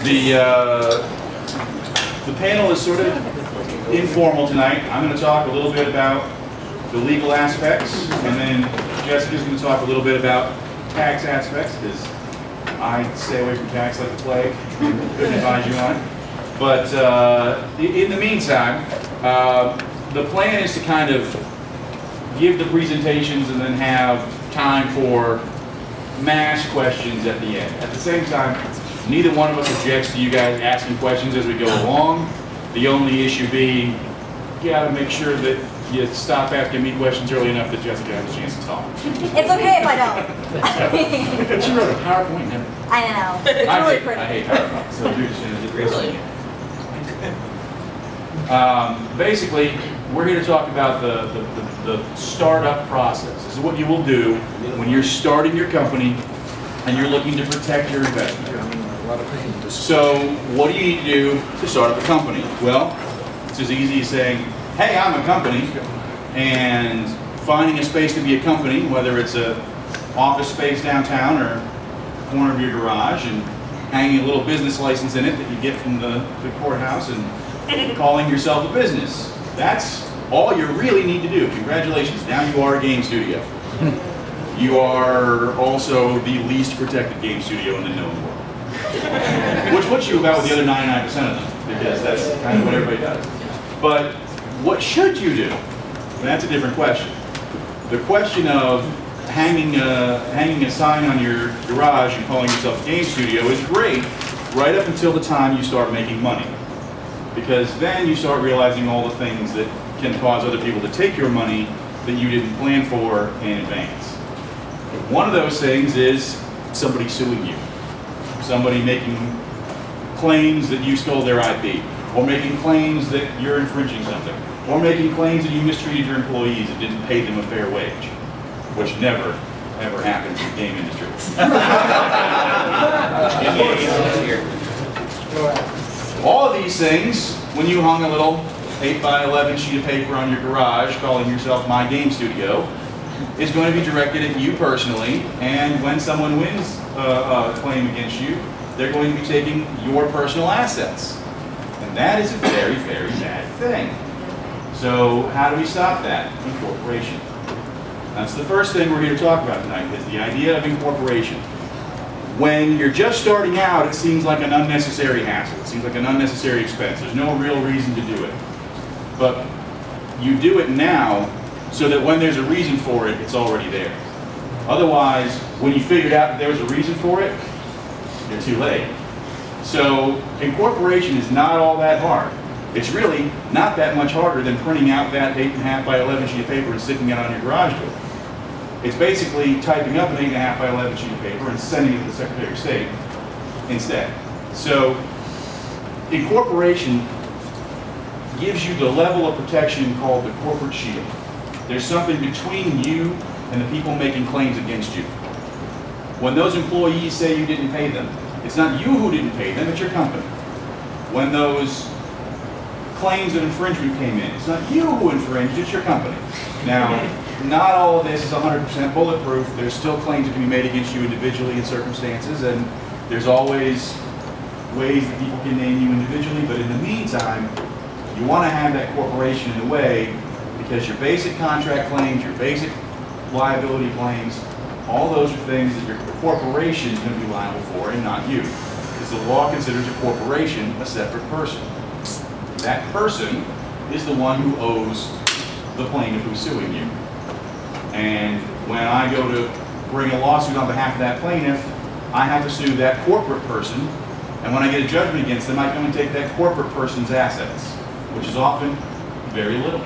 The panel is sort of informal tonight. I'm going to talk a little bit about the legal aspects, and then Jessica's going to talk a little bit about tax aspects, because I stay away from tax like the plague. Couldn't advise you on it. But in the meantime, the plan is to kind of give the presentations and then have time for mass questions at the end. At the same time, neither one of us objects to you guys asking questions as we go along. The only issue being, you gotta make sure that you stop asking me questions early enough that Jessica has a chance to talk. It's okay if I don't. But she wrote a PowerPoint, never. I know. It's really pretty. I hate PowerPoint, so you're just gonna really. Basically, we're here to talk about the startup process. This is what you will do when you're starting your company and you're looking to protect your investment. So, what do you need to do to start up a company? Well, it's as easy as saying, hey, I'm a company, and finding a space to be a company, whether it's an office space downtown or corner of your garage, and hanging a little business license in it that you get from the courthouse and calling yourself a business. That's all you really need to do. Congratulations, now you are a game studio. You are also the least protected game studio in the known world. Which puts you about with the other 99% of them, because that's kind of what everybody does. But what should you do? That's a different question. The question of hanging a sign on your garage and calling yourself a game studio is great right up until the time you start making money. Because then you start realizing all the things that can cause other people to take your money that you didn't plan for in advance. One of those things is somebody suing you. Somebody making claims that you stole their IP, or making claims that you're infringing something, or making claims that you mistreated your employees and didn't pay them a fair wage, which never, ever happens in the game industry. All of these things, when you hung a little 8x11 sheet of paper on your garage calling yourself My Game Studio, is going to be directed at you personally, and when someone wins a claim against you, they're going to be taking your personal assets. And that is a very, very bad thing. So how do we stop that? Incorporation. That's the first thing we're here to talk about tonight, is the idea of incorporation. When you're just starting out, it seems like an unnecessary hassle. It seems like an unnecessary expense. There's no real reason to do it. But you do it now so that when there's a reason for it, it's already there. Otherwise, when you figured out that there was a reason for it, you're too late. So incorporation is not all that hard. It's really not that much harder than printing out that 8.5x11 sheet of paper and sticking it on your garage door. It's basically typing up an 8.5x11 sheet of paper and sending it to the Secretary of State instead. So incorporation gives you the level of protection called the corporate shield. There's something between you and the people making claims against you. When those employees say you didn't pay them, it's not you who didn't pay them, it's your company. When those claims of infringement came in, it's not you who infringed, it's your company. Now, not all of this is 100% bulletproof. There's still claims that can be made against you individually in circumstances, and there's always ways that people can name you individually, but in the meantime, you want to have that corporation in the way, because your basic contract claims, your basic liability claims, all those are things that your corporation is going to be liable for and not you. Because the law considers a corporation a separate person. That person is the one who owes the plaintiff who's suing you. And when I go to bring a lawsuit on behalf of that plaintiff, I have to sue that corporate person. And when I get a judgment against them, I can only take that corporate person's assets, which is often very little.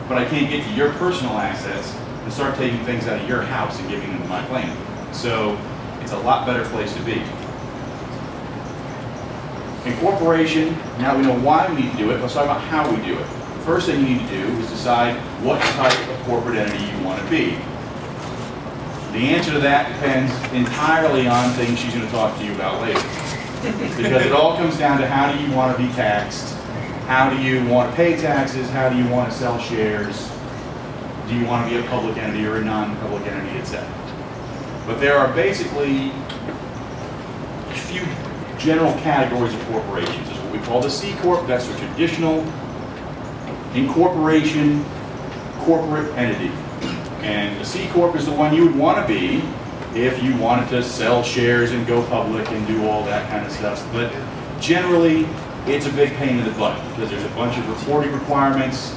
But I can't get to your personal assets and start taking things out of your house and giving them to my plaintiff. So it's a lot better place to be. Incorporation, now that we know why we need to do it, let's talk about how we do it. The first thing you need to do is decide what type of corporate entity you want to be. The answer to that depends entirely on things she's going to talk to you about later. Because it all comes down to how do you want to be taxed, how do you want to pay taxes, how do you want to sell shares, do you want to be a public entity or a non-public entity, etc. But there are basically a few general categories of corporations. There's what we call the C Corp. That's a traditional incorporation corporate entity. And the C Corp is the one you would want to be if you wanted to sell shares and go public and do all that kind of stuff. But generally, it's a big pain in the butt because there's a bunch of reporting requirements.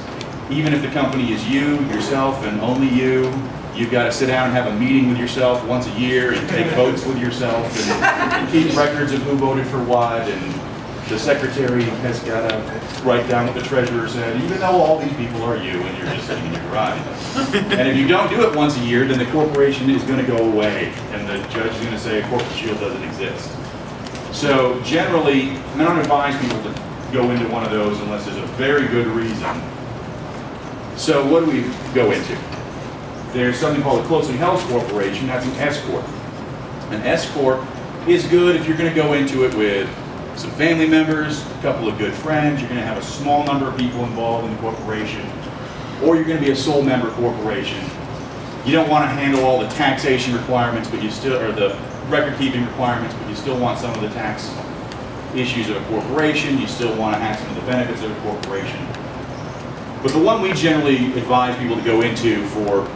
Even if the company is you, yourself, and only you, you've got to sit down and have a meeting with yourself once a year and take votes with yourself and keep records of who voted for what, and the secretary has got to write down what the treasurer said, even though all these people are you and you're just sitting in your garage. And if you don't do it once a year, then the corporation is going to go away and the judge is going to say a corporate shield doesn't exist. So generally, I don't advise people to go into one of those unless there's a very good reason. So what do we go into? There's something called a closely held corporation. That's an S Corp. An S Corp is good if you're going to go into it with some family members, a couple of good friends. You're going to have a small number of people involved in the corporation, or you're going to be a sole member corporation. You don't want to handle all the taxation requirements, but you still, or the record-keeping requirements, but you still want some of the tax issues of a corporation. You still want to have some of the benefits of a corporation. But the one we generally advise people to go into for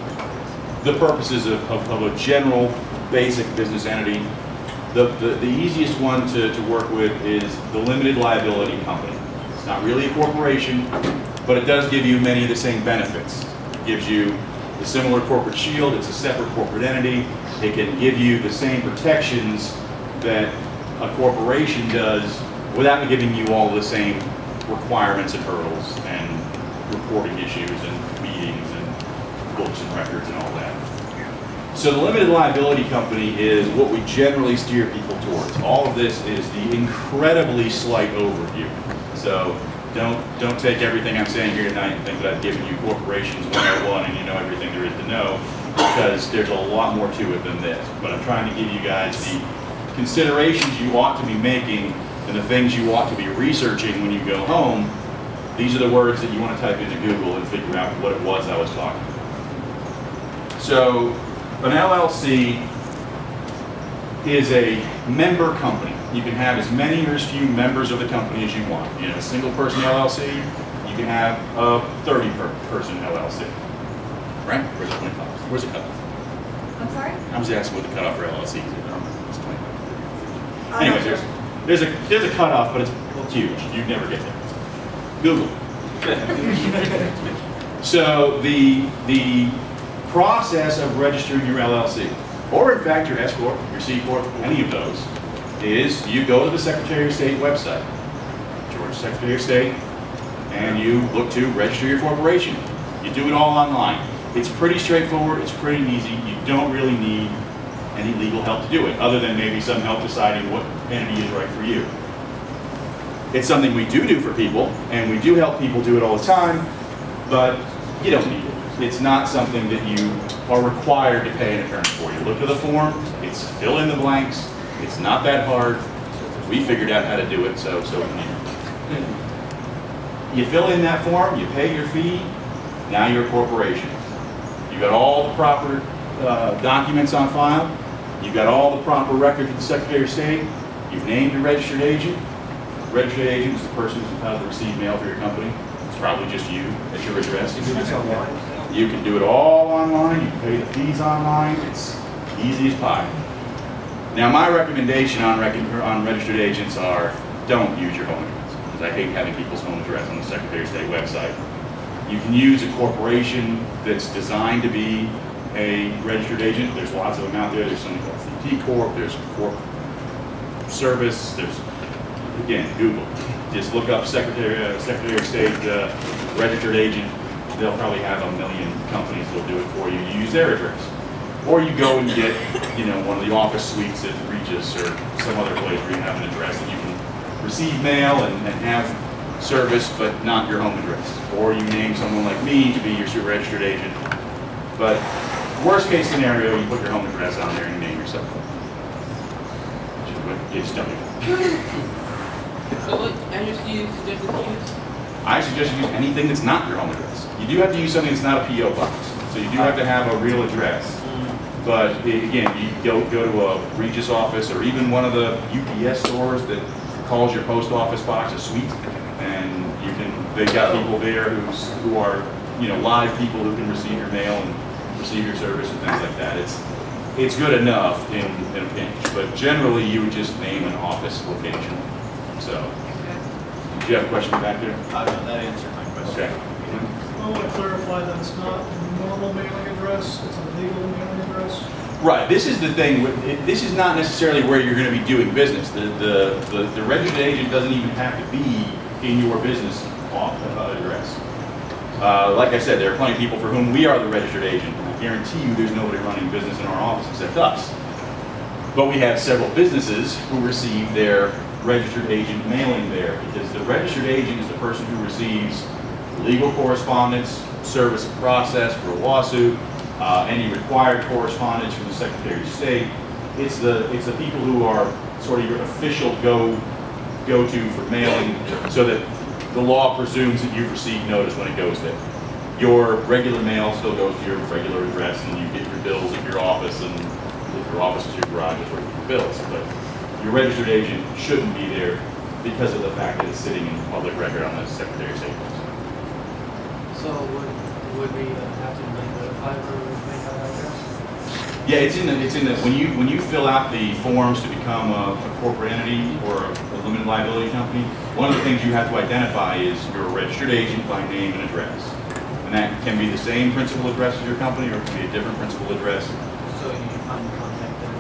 the purposes of a general, basic business entity, the easiest one to work with is the limited liability company. It's not really a corporation, but it does give you many of the same benefits. It gives you the similar corporate shield. It's a separate corporate entity. It can give you the same protections that a corporation does without giving you all the same requirements and hurdles and reporting issues and meetings and books and records and all that. So the limited liability company is what we generally steer people towards. All of this is the incredibly slight overview. So don't take everything I'm saying here tonight and think that I've given you corporations 101 and you know everything there is to know, because there's a lot more to it than this. But I'm trying to give you guys the considerations you ought to be making and the things you ought to be researching when you go home. These are the words that you want to type into Google and figure out what it was I was talking about. So an LLC is a member company. You can have as many or as few members of the company as you want. You know, a single person LLC, you can have a 30-person LLC. Right? Where's the 25? Where's the cutoff? I'm sorry? I was asking what the cutoff for LLC is. It's 25. Anyway, there's a cutoff, but it's huge. You'd never get there. Google. So the process of registering your LLC, or in fact your S Corp, your C Corp, any of those, is you go to the Secretary of State website, Georgia Secretary of State, and you look to register your corporation. You do it all online. It's pretty straightforward, it's pretty easy. You don't really need any legal help to do it, other than maybe some help deciding what entity is right for you. It's something we do for people, and we do help people do it all the time, but you don't need it. It's not something that you are required to pay an attorney for. You look at the form, it's fill in the blanks, it's not that hard. We figured out how to do it, so you fill in that form, you pay your fee, now you're a corporation. You've got all the proper documents on file, you've got all the proper records with the Secretary of State, you've named a registered agent. Registered agent is the person who's entitled to receive mail for your company. It's probably just you at your address. You can do it all online. You can pay the fees online. It's easy as pie. Now, my recommendation on registered agents are don't use your home address, because I hate having people's home address on the Secretary of State website. You can use a corporation that's designed to be a registered agent. There's lots of them out there. There's something called P Corp. There's Corp Service. There's, again, Google. Just look up Secretary of State registered agent. They'll probably have a million companies that'll do it for you. You use their address. Or you go and get, you know, one of the office suites at Regis or some other place where you have an address that you can receive mail and have service, but not your home address. Or you name someone like me to be your registered agent. But worst case scenario, you put your home address on there and you name yourself. You just don't do that. So what address do you suggest to use? I suggest you use anything that's not your home address. You do have to use something that's not a P.O. box. So you do have to have a real address. But again, you go to a Regis office or even one of the UPS stores that calls your post office box a suite, and they've got people there who are live people who can receive your mail and receive your service and things like that. It's good enough in a pinch, but generally you would just name an office location. So, do you have a question back there? No, that answered my question. Okay. I want to clarify that it's not a normal mailing address, it's a legal mailing address. Right. This is the thing. This is not necessarily where you're going to be doing business. The registered agent doesn't even have to be in your business address. Like I said, there are plenty of people for whom we are the registered agent. I guarantee you there's nobody running business in our office except us. But we have several businesses who receive their registered agent mailing there, because the registered agent is the person who receives legal correspondence, service of process for a lawsuit, any required correspondence from the Secretary of State. It's the people who are sort of your official go-to for mailing, so that the law presumes that you've received notice when it goes there. Your regular mail still goes to your regular address, and you get your bills at your office, and if your office is your garage, is where you get your bills. But your registered agent shouldn't be there because of the fact that it's sitting in public record on the Secretary of State. So would we have to notify or make that address? Yeah, it's in the when you fill out the forms to become a corporate entity or a limited liability company, one of the things you have to identify is your registered agent by name and address. And that can be the same principal address as your company, or it can be a different principal address. So you can contact them?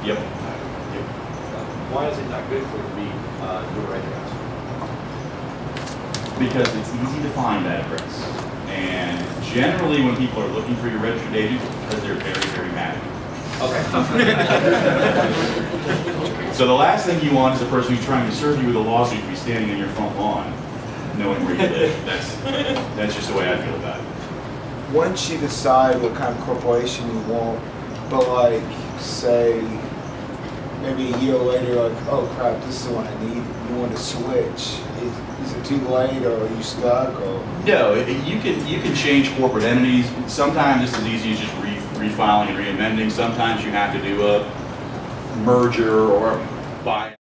Yep. Why is it not good for it to be your address? Because it's easy to find that address. And generally when people are looking for your registered agent, it's because they're very, very mad. Okay. So the last thing you want is a person who's trying to serve you with a lawsuit to be standing on your front lawn, knowing where you live. That's just the way I feel about it. Once you decide what kind of corporation you want, but like, say, maybe a year later, like, oh crap, this is the one I need, you want to switch. Is it too late, or are you stuck? Or? No, you can change corporate entities. Sometimes it's as easy as just refiling and re-amending. Sometimes you have to do a merger or a buy.